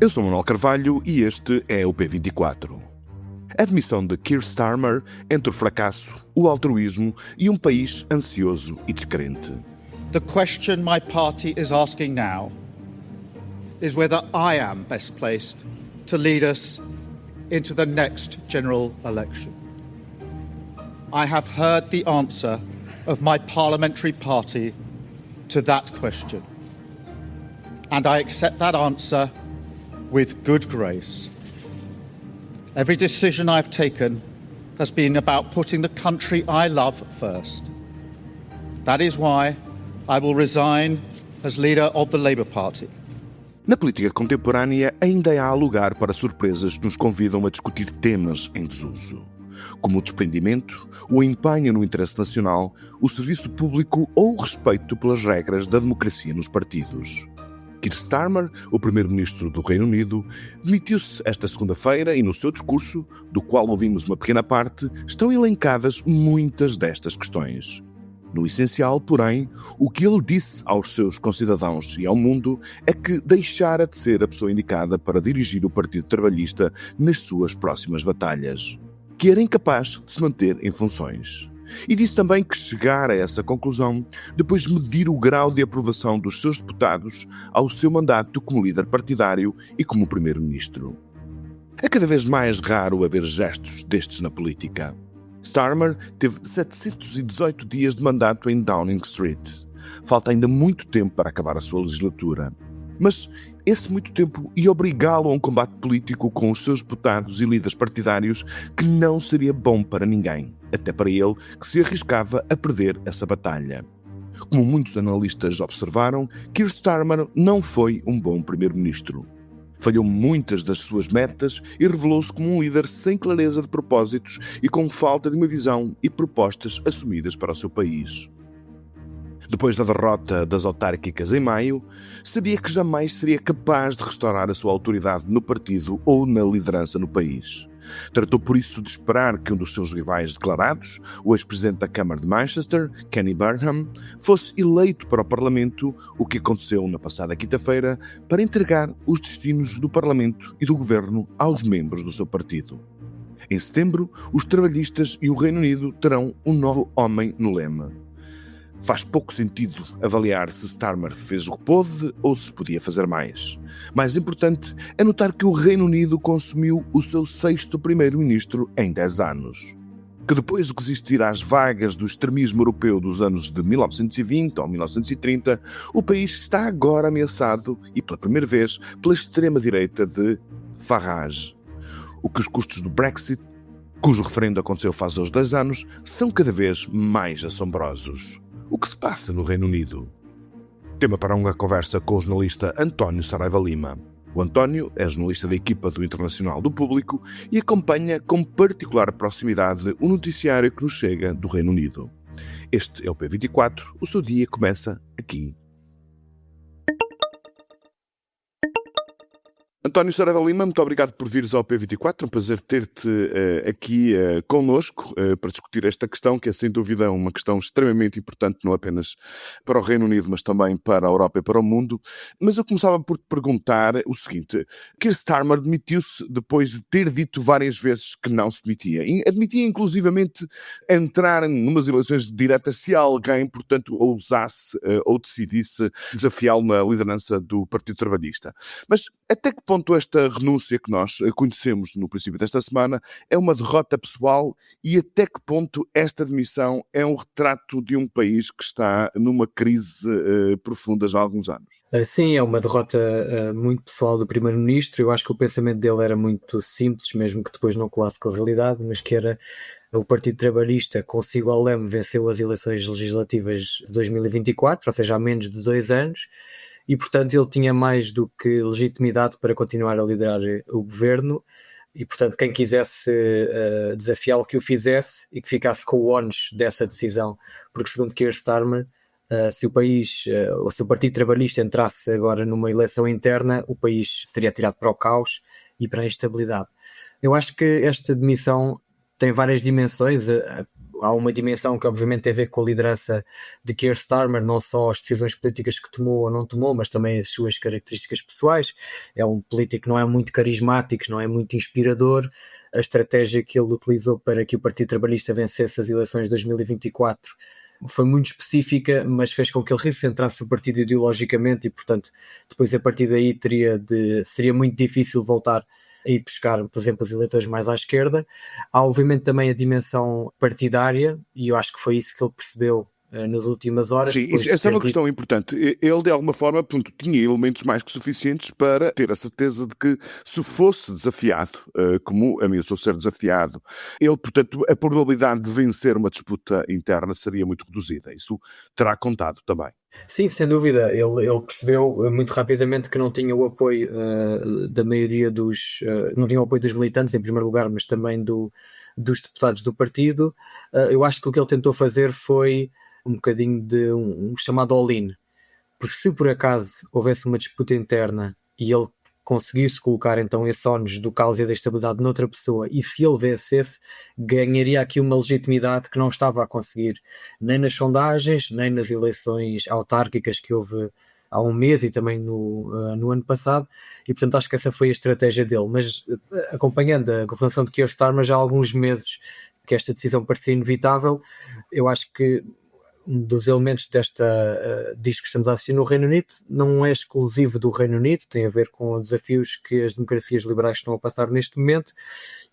Eu sou Manuel Carvalho e este é o P24. A demissão de Keir Starmer entre o fracasso, o altruísmo e um país ansioso e descrente. The question my party is asking now is whether I am best placed to lead us into the next general election. I have heard the answer of my parliamentary party to that question, and I accept that answer with good grace. Every decision I've taken has been about putting the country I love first. That is why I will resign as leader of the Labour Party. Na política contemporânea ainda há lugar para surpresas que nos convidam a discutir temas em desuso, como o desprendimento, o empenho no interesse nacional, o serviço público ou o respeito pelas regras da democracia nos partidos. Keir Starmer, o primeiro-ministro do Reino Unido, demitiu-se esta segunda-feira e no seu discurso, do qual ouvimos uma pequena parte, estão elencadas muitas destas questões. No essencial, porém, o que ele disse aos seus concidadãos e ao mundo é que deixara de ser a pessoa indicada para dirigir o Partido Trabalhista nas suas próximas batalhas, que era incapaz de se manter em funções. E disse também que chegara a essa conclusão depois de medir o grau de aprovação dos seus deputados ao seu mandato como líder partidário e como primeiro-ministro. É cada vez mais raro haver gestos destes na política. Starmer teve 718 dias de mandato em Downing Street. Falta ainda muito tempo para acabar a sua legislatura. Mas esse muito tempo ia obrigá-lo a um combate político com os seus deputados e líderes partidários que não seria bom para ninguém, até para ele, que se arriscava a perder essa batalha. Como muitos analistas observaram, Keir Starmer não foi um bom primeiro-ministro. Falhou muitas das suas metas e revelou-se como um líder sem clareza de propósitos e com falta de uma visão e propostas assumidas para o seu país. Depois da derrota das autárquicas em maio, sabia que jamais seria capaz de restaurar a sua autoridade no partido ou na liderança no país. Tratou por isso de esperar que um dos seus rivais declarados, o ex-presidente da Câmara de Manchester, Kenny Burnham, fosse eleito para o Parlamento, o que aconteceu na passada quinta-feira, para entregar os destinos do Parlamento e do Governo aos membros do seu partido. Em setembro, os trabalhistas e o Reino Unido terão um novo homem no leme. Faz pouco sentido avaliar se Starmer fez o que pôde ou se podia fazer mais. Mais importante é notar que o Reino Unido consumiu o seu 6º primeiro-ministro em 10 anos. Que depois de resistir às vagas do extremismo europeu dos anos de 1920 ou 1930, o país está agora ameaçado, e pela primeira vez, pela extrema-direita de Farage. O que os custos do Brexit, cujo referendo aconteceu faz hoje 10 anos, são cada vez mais assombrosos. O que se passa no Reino Unido? Tema para uma conversa com o jornalista António Saraiva Lima. O António é jornalista da equipa do Internacional do Público e acompanha com particular proximidade o noticiário que nos chega do Reino Unido. Este é o P24, o seu dia começa aqui. António Saraiva Lima, muito obrigado por vires ao P24, é um prazer ter-te aqui connosco para discutir esta questão, que é sem dúvida uma questão extremamente importante, não apenas para o Reino Unido, mas também para a Europa e para o mundo. Mas eu começava por te perguntar o seguinte: Keir Starmer demitiu-se depois de ter dito várias vezes que não se demitia. Admitia inclusivamente entrar numas eleições diretas se alguém, portanto, ousasse ou decidisse desafiá-lo na liderança do Partido Trabalhista. Mas até que ponto esta renúncia que nós conhecemos no princípio desta semana é uma derrota pessoal e até que ponto esta demissão é um retrato de um país que está numa crise profunda já há alguns anos? Sim, é uma derrota muito pessoal do primeiro-ministro. Eu acho que o pensamento dele era muito simples, mesmo que depois não colasse com a realidade, mas que era o Partido Trabalhista, consigo ao leme, venceu as eleições legislativas de 2024, ou seja, há menos de 2 anos, e, portanto, ele tinha mais do que legitimidade para continuar a liderar o governo e, portanto, quem quisesse desafiá-lo que o fizesse e que ficasse com o ónus dessa decisão, porque, segundo Keir Starmer, se o país, ou se o Partido Trabalhista entrasse agora numa eleição interna, o país seria tirado para o caos e para a instabilidade. Eu acho que esta demissão tem várias dimensões. há uma dimensão que obviamente tem a ver com a liderança de Keir Starmer, não só as decisões políticas que tomou ou não tomou, mas também as suas características pessoais. É um político que não é muito carismático, não é muito inspirador. A estratégia que ele utilizou para que o Partido Trabalhista vencesse as eleições de 2024 foi muito específica, mas fez com que ele recentrasse o partido ideologicamente e, portanto, depois a partir daí seria muito difícil voltar a ir buscar, por exemplo, os eleitores mais à esquerda. Há obviamente também a dimensão partidária e eu acho que foi isso que ele percebeu nas últimas horas. Sim, essa é uma questão importante. Ele, de alguma forma, portanto, tinha elementos mais que suficientes para ter a certeza de que, se fosse desafiado, como ameaçou ser desafiado, ele, portanto, a probabilidade de vencer uma disputa interna seria muito reduzida. Isso terá contado também. Sim, sem dúvida. Ele percebeu muito rapidamente que não tinha o apoio da maioria não tinha o apoio dos militantes, em primeiro lugar, mas também dos deputados do partido. Eu acho que o que ele tentou fazer foi um bocadinho de um chamado all-in, porque se por acaso houvesse uma disputa interna e ele conseguisse colocar então esse ónus do caos e da estabilidade noutra pessoa, e se ele vencesse, ganharia aqui uma legitimidade que não estava a conseguir nem nas sondagens, nem nas eleições autárquicas que houve há um mês e também no ano passado, e portanto acho que essa foi a estratégia dele. Mas acompanhando a governação de Keir Starmer já há alguns meses que esta decisão parecia inevitável, eu acho que um dos elementos disto que estamos a assistir no Reino Unido não é exclusivo do Reino Unido, tem a ver com desafios que as democracias liberais estão a passar neste momento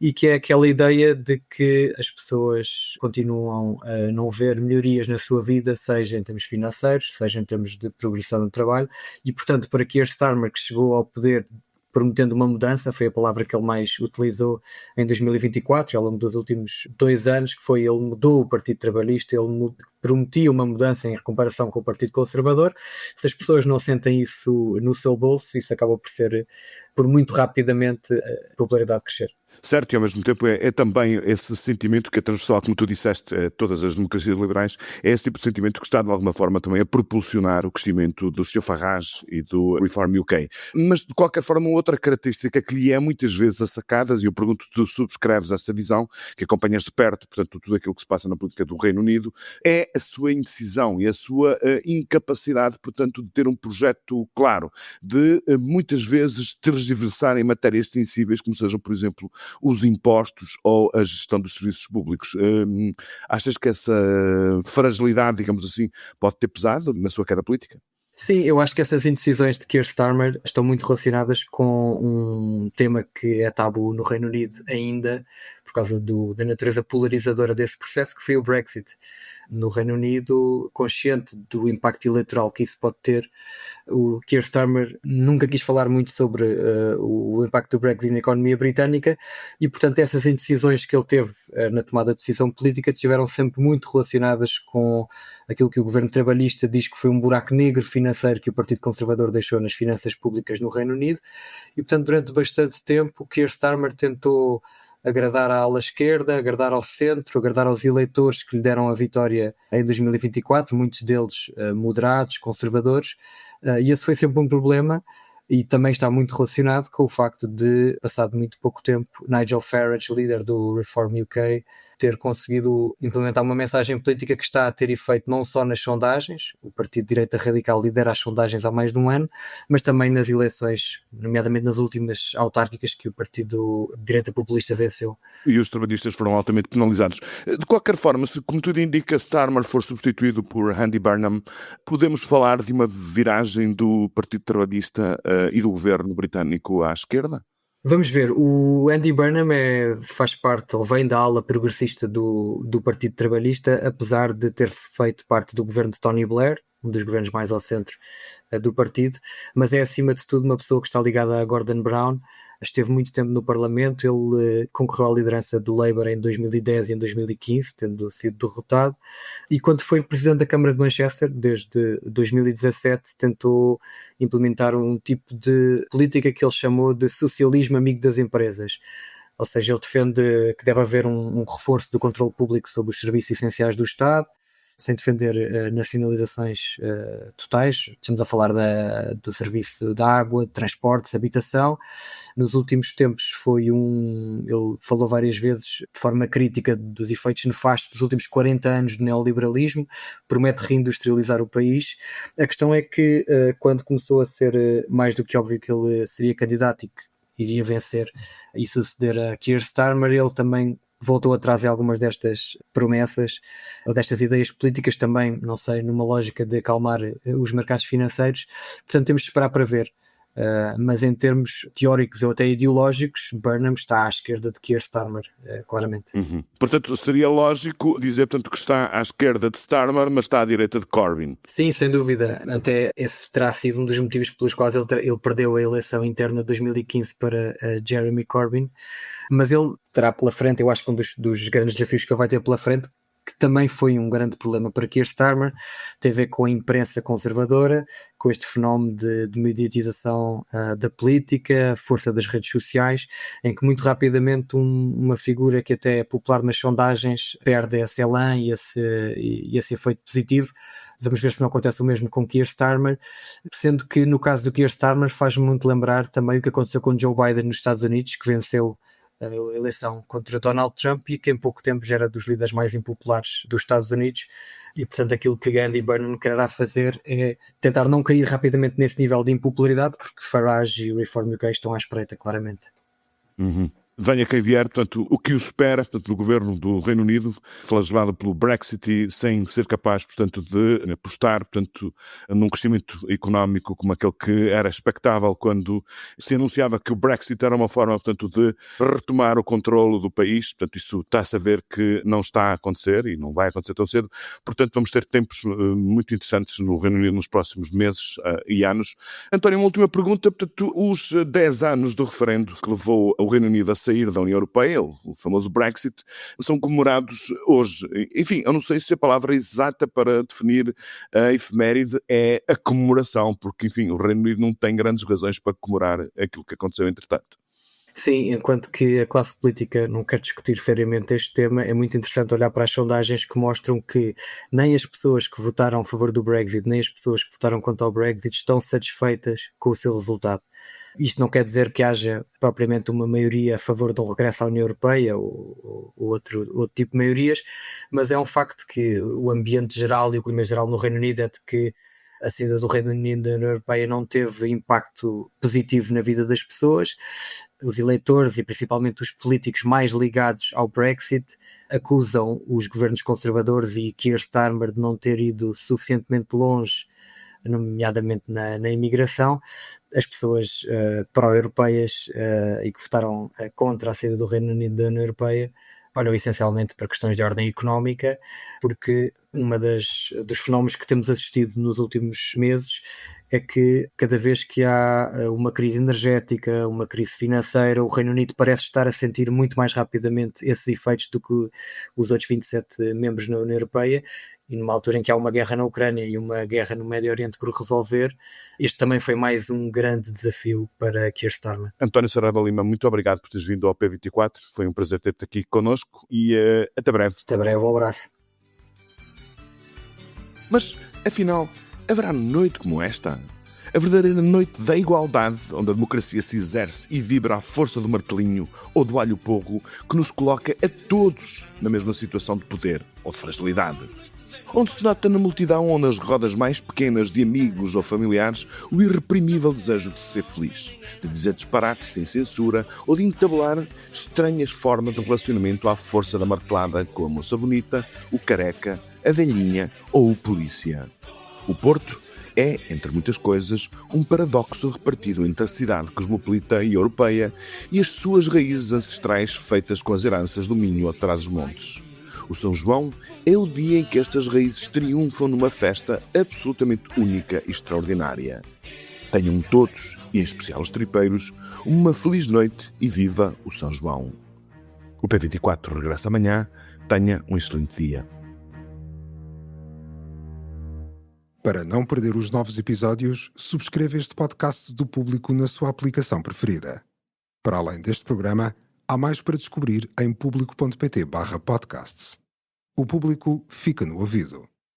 e que é aquela ideia de que as pessoas continuam a não ver melhorias na sua vida, seja em termos financeiros, seja em termos de progressão no trabalho, e portanto para Keir Starmer, que chegou ao poder prometendo uma mudança, foi a palavra que ele mais utilizou em 2024 e ao longo dos últimos 2 anos, que foi ele mudou o Partido Trabalhista, ele prometia uma mudança em comparação com o Partido Conservador. Se as pessoas não sentem isso no seu bolso, isso acaba por muito rapidamente a popularidade crescer. Certo, e ao mesmo tempo é também esse sentimento que é transversal, como tu disseste, a todas as democracias liberais, é esse tipo de sentimento que está de alguma forma também a propulsionar o crescimento do Sr. Farage e do Reform UK. Mas de qualquer forma, outra característica que lhe é muitas vezes assacadas, e eu pergunto, tu subscreves essa visão, que acompanhas de perto, portanto, tudo aquilo que se passa na política do Reino Unido, é a sua indecisão e a sua incapacidade, portanto, de ter um projeto claro, de muitas vezes tergiversar em matérias sensíveis, como sejam, por exemplo, os impostos ou a gestão dos serviços públicos. Achas que essa fragilidade, digamos assim, pode ter pesado na sua queda política? Sim, eu acho que essas indecisões de Keir Starmer estão muito relacionadas com um tema que é tabu no Reino Unido ainda, por causa da natureza polarizadora desse processo, que foi o Brexit. No Reino Unido, consciente do impacto eleitoral que isso pode ter, o Keir Starmer nunca quis falar muito sobre o impacto do Brexit na economia britânica e, portanto, essas indecisões que ele teve na tomada de decisão política estiveram sempre muito relacionadas com aquilo que o governo trabalhista diz que foi um buraco negro financeiro que o Partido Conservador deixou nas finanças públicas no Reino Unido e, portanto, durante bastante tempo o Keir Starmer tentou agradar à ala esquerda, agradar ao centro, agradar aos eleitores que lhe deram a vitória em 2024, muitos deles moderados, conservadores, e esse foi sempre um problema e também está muito relacionado com o facto de, passado muito pouco tempo, Nigel Farage, líder do Reform UK, ter conseguido implementar uma mensagem política que está a ter efeito não só nas sondagens, o Partido de Direita Radical lidera as sondagens há mais de um ano, mas também nas eleições, nomeadamente nas últimas autárquicas que o Partido de Direita Populista venceu. E os trabalhistas foram altamente penalizados. De qualquer forma, se, como tudo indica, Starmer for substituído por Andy Burnham, podemos falar de uma viragem do Partido Trabalhista e do governo britânico à esquerda? Vamos ver, o Andy Burnham faz parte, ou vem da ala progressista do Partido Trabalhista, apesar de ter feito parte do governo de Tony Blair, um dos governos mais ao centro do partido, mas é acima de tudo uma pessoa que está ligada a Gordon Brown, esteve muito tempo no Parlamento, ele concorreu à liderança do Labour em 2010 e em 2015, tendo sido derrotado, e quando foi presidente da Câmara de Manchester, desde 2017, tentou implementar um tipo de política que ele chamou de socialismo amigo das empresas. Ou seja, ele defende que deve haver um reforço do controle público sobre os serviços essenciais do Estado, sem defender nacionalizações totais. Estamos a falar do serviço de água, de transportes, habitação. Nos últimos tempos ele falou várias vezes de forma crítica dos efeitos nefastos dos últimos 40 anos de neoliberalismo, promete reindustrializar o país. A questão é que quando começou a ser mais do que óbvio que ele seria candidato e que iria vencer e suceder a Keir Starmer, ele também voltou atrás em algumas destas promessas ou destas ideias políticas também, não sei, numa lógica de acalmar os mercados financeiros. Portanto, temos de esperar para ver. Mas em termos teóricos ou até ideológicos, Burnham está à esquerda de Keir Starmer, claramente. Uhum. Portanto, seria lógico dizer, portanto, que está à esquerda de Starmer, mas está à direita de Corbyn. Sim, sem dúvida. Até esse terá sido um dos motivos pelos quais ele perdeu a eleição interna de 2015 para Jeremy Corbyn. Mas ele terá pela frente, eu acho que um dos grandes desafios que ele vai ter pela frente, que também foi um grande problema para Keir Starmer, tem a ver com a imprensa conservadora, com este fenómeno de mediatização da política, a força das redes sociais, em que muito rapidamente uma figura que até é popular nas sondagens perde esse elan e esse efeito positivo. Vamos ver se não acontece o mesmo com Keir Starmer, sendo que no caso do Keir Starmer faz-me muito lembrar também o que aconteceu com Joe Biden nos Estados Unidos, que venceu a eleição contra Donald Trump e que em pouco tempo já era dos líderes mais impopulares dos Estados Unidos, e portanto aquilo que Andy Burnham quererá fazer é tentar não cair rapidamente nesse nível de impopularidade, porque Farage e o Reform UK estão à espreita, claramente. Uhum. Venha quem vier, portanto, o que o espera, portanto, do governo do Reino Unido, flagelado pelo Brexit e sem ser capaz, portanto, de apostar, portanto, num crescimento económico como aquele que era expectável quando se anunciava que o Brexit era uma forma, portanto, de retomar o controlo do país. Portanto, isso está-se a ver que não está a acontecer e não vai acontecer tão cedo. Portanto, vamos ter tempos muito interessantes no Reino Unido nos próximos meses e anos. António, uma última pergunta. Portanto, os 10 anos do referendo que levou o Reino Unido a sair da União Europeia, o famoso Brexit, são comemorados hoje. Enfim, eu não sei se a palavra exata para definir a efeméride é a comemoração, porque, enfim, o Reino Unido não tem grandes razões para comemorar aquilo que aconteceu entretanto. Sim, enquanto que a classe política não quer discutir seriamente este tema, é muito interessante olhar para as sondagens que mostram que nem as pessoas que votaram a favor do Brexit, nem as pessoas que votaram contra o Brexit estão satisfeitas com o seu resultado. Isto não quer dizer que haja propriamente uma maioria a favor de um regresso à União Europeia ou outro tipo de maiorias, mas é um facto que o ambiente geral e o clima geral no Reino Unido é de que a saída do Reino Unido da União Europeia não teve impacto positivo na vida das pessoas. Os eleitores e principalmente os políticos mais ligados ao Brexit acusam os governos conservadores e Keir Starmer de não ter ido suficientemente longe, nomeadamente na imigração. As pessoas pró-europeias e que votaram contra a saída do Reino Unido da União Europeia olham essencialmente para questões de ordem económica, porque dos fenómenos que temos assistido nos últimos meses é que cada vez que há uma crise energética, uma crise financeira, o Reino Unido parece estar a sentir muito mais rapidamente esses efeitos do que os outros 27 membros na União Europeia. E numa altura em que há uma guerra na Ucrânia e uma guerra no Médio Oriente por resolver, este também foi mais um grande desafio para Keir Starmer. António Saraiva Lima, muito obrigado por teres vindo ao P24. Foi um prazer ter-te aqui connosco e até breve. Até breve, um abraço. Mas, afinal, haverá noite como esta? A verdadeira noite da igualdade, onde a democracia se exerce e vibra à força do martelinho ou do alho porro, que nos coloca a todos na mesma situação de poder ou de fragilidade. Onde se nota na multidão ou nas rodas mais pequenas de amigos ou familiares o irreprimível desejo de ser feliz, de dizer disparates sem censura ou de entabular estranhas formas de relacionamento à força da martelada, como a moça bonita, o careca, a velhinha ou o polícia. O Porto é, entre muitas coisas, um paradoxo repartido entre a cidade cosmopolita e europeia e as suas raízes ancestrais feitas com as heranças do Minho atrás dos montes. O São João é o dia em que estas raízes triunfam numa festa absolutamente única e extraordinária. Tenham todos, e em especial os tripeiros, uma feliz noite e viva o São João. O P24 regressa amanhã. Tenha um excelente dia. Para não perder os novos episódios, subscreva este podcast do Público na sua aplicação preferida. Para além deste programa, há mais para descobrir em público.pt/podcasts. O Público fica no ouvido.